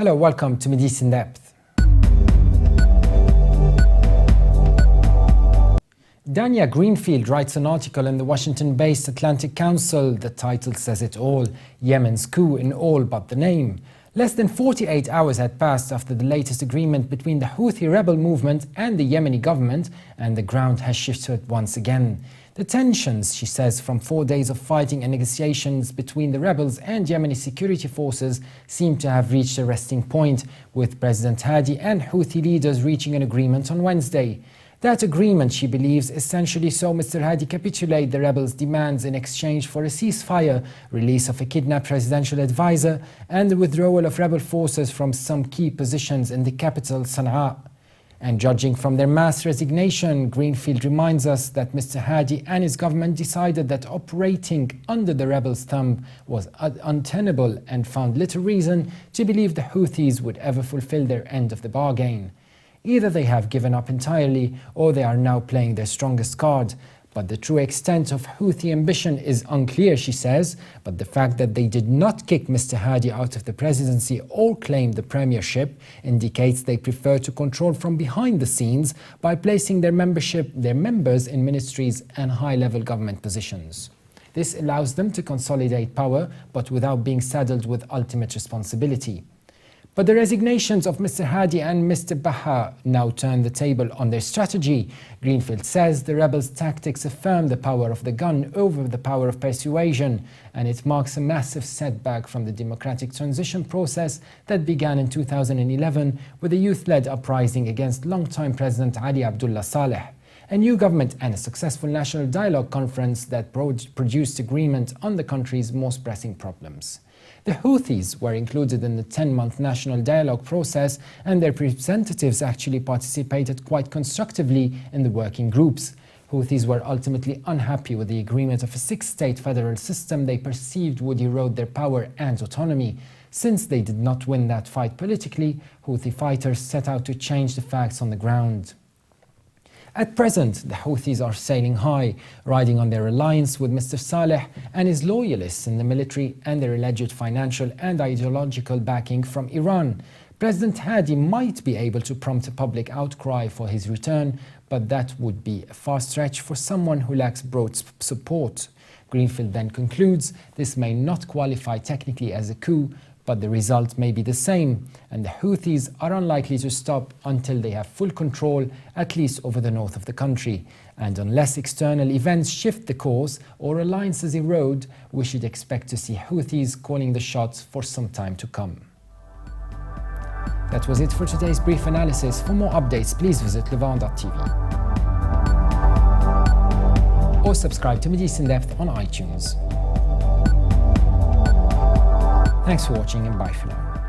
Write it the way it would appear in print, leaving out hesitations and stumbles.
Hello, welcome to Middle East in Depth. Dania Greenfield writes an article in the Washington-based Atlantic Council. The title says it all: Yemen's coup in all but the name. Less than 48 hours had passed after the latest agreement between the Houthi rebel movement and the Yemeni government, and the ground has shifted once again. The tensions, she says, from 4 days of fighting and negotiations between the rebels and Yemeni security forces seem to have reached a resting point, with President Hadi and Houthi leaders reaching an agreement on Wednesday. That agreement, she believes, essentially saw Mr. Hadi capitulate the rebels' demands in exchange for a ceasefire, release of a kidnapped presidential advisor, and the withdrawal of rebel forces from some key positions in the capital, Sana'a. And judging from their mass resignation, Greenfield reminds us that Mr. Hadi and his government decided that operating under the rebels' thumb was untenable and found little reason to believe the Houthis would ever fulfill their end of the bargain. Either they have given up entirely or they are now playing their strongest card. But the true extent of Houthi ambition is unclear, she says, but the fact that they did not kick Mr. Hadi out of the presidency or claim the premiership indicates they prefer to control from behind the scenes by placing their members in ministries and high-level government positions. This allows them to consolidate power, but without being saddled with ultimate responsibility. But the resignations of Mr. Hadi and Mr. Baha now turn the table on their strategy. Greenfield says the rebels' tactics affirm the power of the gun over the power of persuasion, and it marks a massive setback from the democratic transition process that began in 2011 with a youth-led uprising against longtime President Ali Abdullah Saleh, a new government and a successful national dialogue conference that produced agreement on the country's most pressing problems. The Houthis were included in the 10-month national dialogue process, and their representatives actually participated quite constructively in the working groups. Houthis were ultimately unhappy with the agreement of a 6-state federal system they perceived would erode their power and autonomy. Since they did not win that fight politically, Houthi fighters set out to change the facts on the ground. At present, the Houthis are sailing high, riding on their alliance with Mr. Saleh and his loyalists in the military and their alleged financial and ideological backing from Iran. President Hadi might be able to prompt a public outcry for his return, but that would be a far stretch for someone who lacks broad support. Greenfield then concludes this may not qualify technically as a coup, but the result may be the same, and the Houthis are unlikely to stop until they have full control, at least over the north of the country. And unless external events shift the course or alliances erode, we should expect to see Houthis calling the shots for some time to come. That was it for today's brief analysis. For more updates, please visit levant.tv or subscribe to Middle East in Depth on iTunes. Thanks for watching, and bye for now.